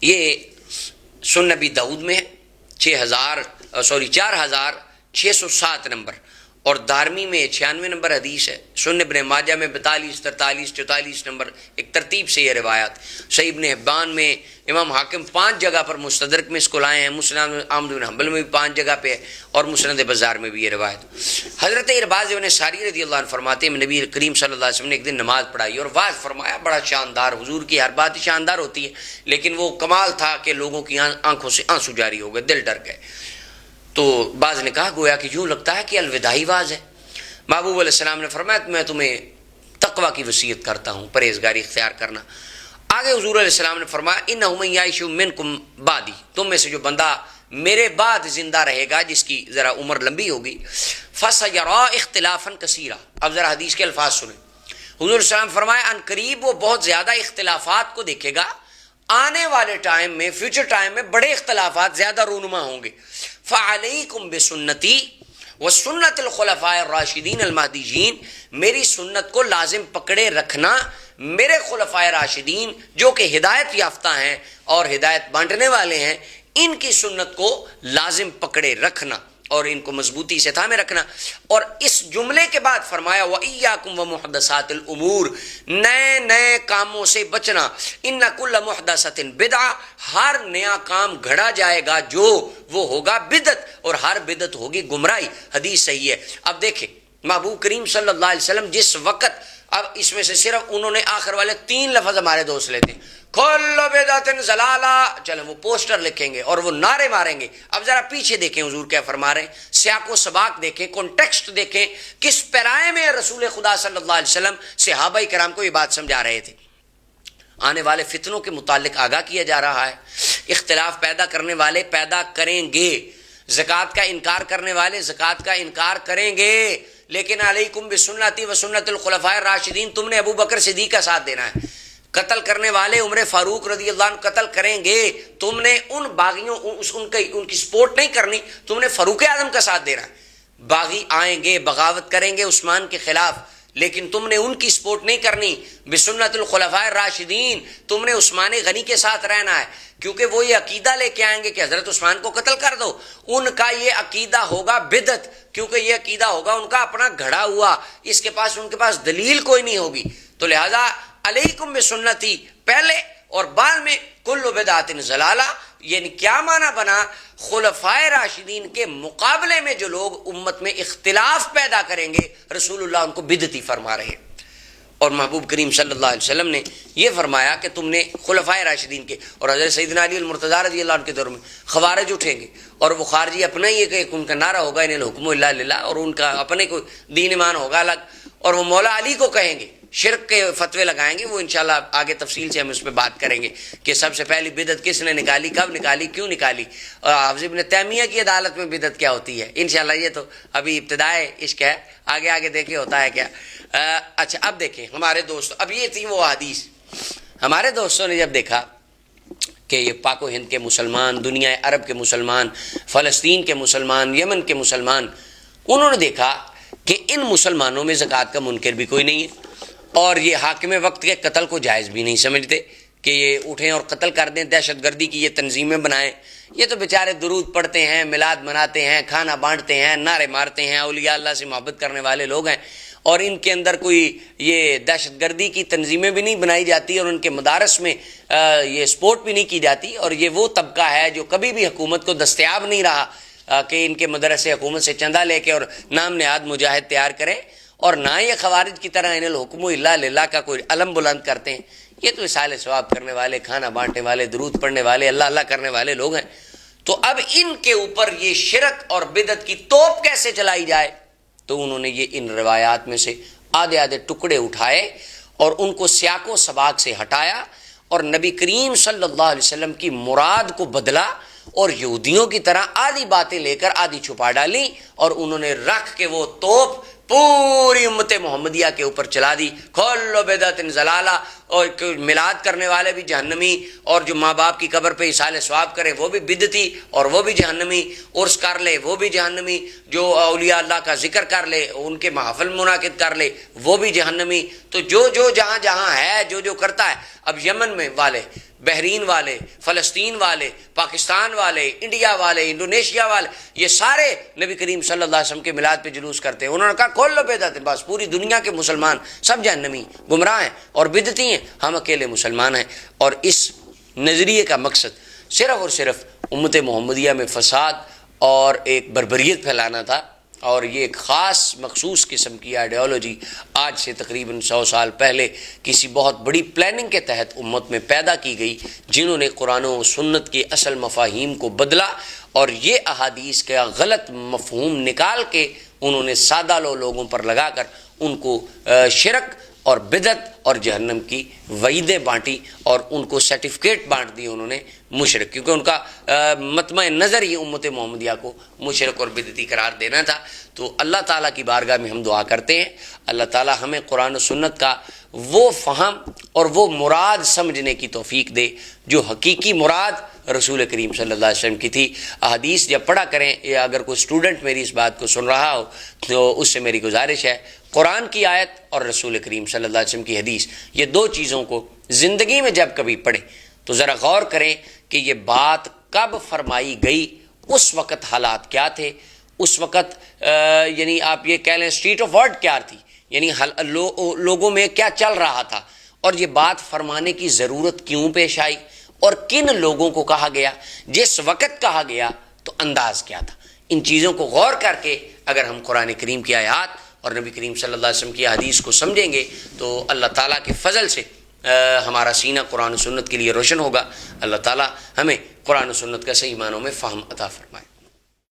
یہ سنن نبی داؤد میں ہے 4607 نمبر، اور دارمی میں 96 نمبر حدیث ہے، سنن ابن ماجہ میں 42، 43، 44 نمبر، ایک ترتیب سے یہ روایات، صحیح ابن حبان میں، امام حاکم 5 جگہ پر مستدرک میں اس کو لائے ہیں، مسند احمد بن حنبل میں بھی 5 جگہ پہ ہے، اور مسند بزار میں بھی یہ روایت۔ حضرت ارباز بن ساری رضی اللہ عنہ فرماتے ہیں نبی کریم صلی اللہ علیہ وسلم نے ایک دن نماز پڑھائی اور واعظ فرمایا، بڑا شاندار، حضور کی ہر بات شاندار ہوتی ہے، لیکن وہ کمال تھا کہ لوگوں کی آنکھوں سے آنسو جاری ہو گئے، دل ڈر گئے۔ تو بعض نے کہا گویا کہ یوں لگتا ہے کہ الوداعی واز ہے۔ محبوب علیہ السلام نے فرمایا میں تمہیں تقوی کی وصیت کرتا ہوں، پرہیزگاری اختیار کرنا۔ آگے حضور علیہ السلام نے فرمایا انہ من یعش منکم بعدی، تم میں سے جو بندہ میرے بعد زندہ رہے گا، جس کی ذرا عمر لمبی ہوگی، فسیرا اختلافا کثیرا۔ اب ذرا حدیث کے الفاظ سنیں، حضور علیہ السلام فرمایا ان قریب وہ بہت زیادہ اختلافات کو دیکھے گا، آنے والے ٹائم میں، فیوچر ٹائم میں بڑے اختلافات زیادہ رونما ہوں گے۔ فعلیکم بسنتی وسنت الخلفاء الراشدین المہدیین، میری سنت کو لازم پکڑے رکھنا، میرے خلفائے راشدین جو کہ ہدایت یافتہ ہیں اور ہدایت بانٹنے والے ہیں، ان کی سنت کو لازم پکڑے رکھنا اور ان کو مضبوطی سے تھامے رکھنا۔ اور اس جملے کے بعد فرمایا وَإِيَّاكُمْ وَمُحْدَثَاتِ الْأُمُورِ، نئے نئے کاموں سے بچنا، إِنَّ كُلَّ مُحْدَثَةٍ بِدْعَةٍ، ہر نیا کام گھڑا جائے گا جو وہ ہوگا بدعت، اور ہر بدعت ہوگی گمراہی۔ حدیث صحیح ہے۔ اب دیکھیں محبوب کریم صلی اللہ علیہ وسلم جس وقت، اب اس میں سے صرف انہوں نے آخر والے 3 لفظ ہمارے دوست لیتے ہیں، کل بدعت ضلالہ، چلیں وہ پوسٹر لکھیں گے اور وہ نعرے ماریں گے۔ اب ذرا پیچھے دیکھیں حضور کیا فرما رہے ہیں، سیاق و سباق دیکھیں، کانٹیکسٹ دیکھیں، کس پیرائے میں رسول خدا صلی اللہ علیہ وسلم صحابہ کرام کو یہ بات سمجھا رہے تھے۔ آنے والے فتنوں کے متعلق آگاہ کیا جا رہا ہے، اختلاف پیدا کرنے والے پیدا کریں گے، زکوٰۃ کا انکار کرنے والے زکوٰۃ کا انکار کریں گے، لیکن علیکم بسنتی و سنت الخلفاء الراشدین، تم نے ابو بکر صدیق کا ساتھ دینا ہے۔ قتل کرنے والے عمر فاروق رضی اللہ عنہ قتل کریں گے، تم نے ان باغیوں ان کی سپورٹ نہیں کرنی، تم نے فاروق اعظم کا ساتھ دینا ہے۔ باغی آئیں گے، بغاوت کریں گے عثمان کے خلاف، لیکن تم نے ان کی سپورٹ نہیں کرنی۔ بسنت الخلفاء الراشدین، تم نے عثمان غنی کے ساتھ رہنا ہے، کیونکہ وہ یہ عقیدہ لے کے آئیں گے کہ حضرت عثمان کو قتل کر دو، ان کا یہ عقیدہ ہوگا بدعت، کیونکہ یہ عقیدہ ہوگا ان کا اپنا گھڑا ہوا، ان کے پاس دلیل کوئی نہیں ہوگی۔ تو لہذا علیکم بسنتی پہلے اور بعد میں کل بدعت ضلالہ، یعنی کیا معنی بنا، خلفائے راشدین کے مقابلے میں جو لوگ امت میں اختلاف پیدا کریں گے رسول اللہ ان کو بدعتی فرما رہے ہیں۔ اور محبوب کریم صلی اللہ علیہ وسلم نے یہ فرمایا کہ تم نے خلفائے راشدین کے، اور حضرت سیدنا علی المرتضیٰ رضی اللہ عنہ کے دور میں خوارج اٹھیں گے، اور وہ خارجی اپنا ہی ایک ان کا نعرہ ہوگا ان الحکم الا للہ، اور ان کا اپنے کو دین ایمان ہوگا الگ، اور وہ مولا علی کو کہیں گے، شرک کے فتوے لگائیں گے۔ وہ انشاءاللہ آگے تفصیل سے ہم اس پہ بات کریں گے کہ سب سے پہلی بدعت کس نے نکالی، کب نکالی، کیوں نکالی، اور حافظ ابن تیمیہ کی عدالت میں بدعت کیا ہوتی ہے۔ انشاءاللہ یہ تو ابھی ابتدائے عشق ہے، آگے آگے دیکھیں ہوتا ہے کیا۔ اچھا اب دیکھیں ہمارے دوستوں، اب یہ تھی وہ حدیث، ہمارے دوستوں نے جب دیکھا کہ یہ پاک و ہند کے مسلمان، دنیا عرب کے مسلمان، فلسطین کے مسلمان، یمن کے مسلمان، انہوں نے دیکھا کہ ان مسلمانوں میں زکوٰۃ کا منکر بھی کوئی نہیں ہے، اور یہ حاکم وقت کے قتل کو جائز بھی نہیں سمجھتے کہ یہ اٹھیں اور قتل کر دیں، دہشت گردی کی یہ تنظیمیں بنائیں۔ یہ تو بیچارے درود پڑھتے ہیں، میلاد مناتے ہیں، کھانا بانٹتے ہیں، نعرے مارتے ہیں، اولیاء اللہ سے محبت کرنے والے لوگ ہیں، اور ان کے اندر کوئی یہ دہشت گردی کی تنظیمیں بھی نہیں بنائی جاتی، اور ان کے مدارس میں یہ سپورٹ بھی نہیں کی جاتی، اور یہ وہ طبقہ ہے جو کبھی بھی حکومت کو دستیاب نہیں رہا کہ ان کے مدرسے حکومت سے چندہ لے کے اور نام نہاد مجاہد تیار کریں، اور نہ یہ خوارج کی طرح ان الحکم الا للہ کا کوئی علم بلند کرتے ہیں۔ یہ تو اصال ثواب کرنے والے، کھانا بانٹنے والے، درود پڑھنے والے، اللہ اللہ کرنے والے لوگ ہیں۔ تو اب ان کے اوپر یہ شرک اور بدعت کی توپ کیسے چلائی جائے، تو انہوں نے یہ ان روایات میں سے آدھے آدھے ٹکڑے اٹھائے اور ان کو سیاق و سباق سے ہٹایا، اور نبی کریم صلی اللہ علیہ وسلم کی مراد کو بدلا، اور یہودیوں کی طرح آدھی باتیں لے کر آدھی چھپا ڈالی، اور انہوں نے رکھ کے وہ توپ پوری امت محمدیہ کے اوپر چلا دی۔ کل بدعت ضلالہ، اور میلاد کرنے والے بھی جہنمی، اور جو ماں باپ کی قبر پہ اصال ثواب کرے وہ بھی بدعتی اور وہ بھی جہنمی، عرس کر لے وہ بھی جہنمی، جو اولیاء اللہ کا ذکر کر لے، ان کے محفل منعقد کر لے وہ بھی جہنمی۔ تو جو جہاں جہاں ہے، جو کرتا ہے، اب یمن میں والے، بحرین والے، فلسطین والے، پاکستان والے، انڈیا والے، انڈونیشیا والے، یہ سارے نبی کریم صلی اللہ علیہ وسلم کے میلاد پہ جلوس کرتے ہیں. انہوں نے کہا کھول لو بدعت، بس پوری دنیا کے مسلمان سب جہنمی گمراہ ہیں اور بدعتی ہیں، ہم اکیلے مسلمان ہیں. اور اس نظریے کا مقصد صرف اور صرف امت محمدیہ میں فساد اور ایک بربریت پھیلانا تھا. اور یہ ایک خاص مخصوص قسم کی آئیڈیالوجی آج سے تقریباً 100 سال پہلے کسی بہت بڑی پلاننگ کے تحت امت میں پیدا کی گئی، جنہوں نے قرآن و سنت کے اصل مفاہیم کو بدلا اور یہ احادیث کا غلط مفہوم نکال کے انہوں نے سادہ لوگوں پر لگا کر ان کو شرک اور بدعت اور جہنم کی وعیدیں بانٹی اور ان کو سرٹیفکیٹ بانٹ دی انہوں نے مشرک، کیونکہ ان کا مطمع نظر ہی امت محمدیہ کو مشرک اور بدعتی قرار دینا تھا. تو اللہ تعالیٰ کی بارگاہ میں ہم دعا کرتے ہیں اللہ تعالیٰ ہمیں قرآن و سنت کا وہ فہم اور وہ مراد سمجھنے کی توفیق دے جو حقیقی مراد رسول کریم صلی اللہ علیہ وسلم کی تھی. احادیث جب پڑھا کریں، یا اگر کوئی اسٹوڈنٹ میری اس بات کو سن رہا ہو تو اس سے میری گزارش ہے قرآن کی آیت اور رسول کریم صلی اللہ علیہ وسلم کی حدیث، یہ دو چیزوں کو زندگی میں جب کبھی پڑھیں تو ذرا غور کریں کہ یہ بات کب فرمائی گئی، اس وقت حالات کیا تھے، اس وقت یعنی آپ یہ کہہ لیں اسٹریٹ آف ورڈ کیا تھی، یعنی لوگوں میں کیا چل رہا تھا، اور یہ بات فرمانے کی ضرورت کیوں پیش آئی اور کن لوگوں کو کہا گیا، جس وقت کہا گیا تو انداز کیا تھا. ان چیزوں کو غور کر کے اگر ہم قرآن کریم کی آیات اور نبی کریم صلی اللہ علیہ وسلم کی حدیث کو سمجھیں گے تو اللہ تعالیٰ کے فضل سے ہمارا سینہ قرآن و سنت کے لیے روشن ہوگا. اللہ تعالیٰ ہمیں قرآن و سنت کا صحیح معنوں میں فہم عطا فرمائے.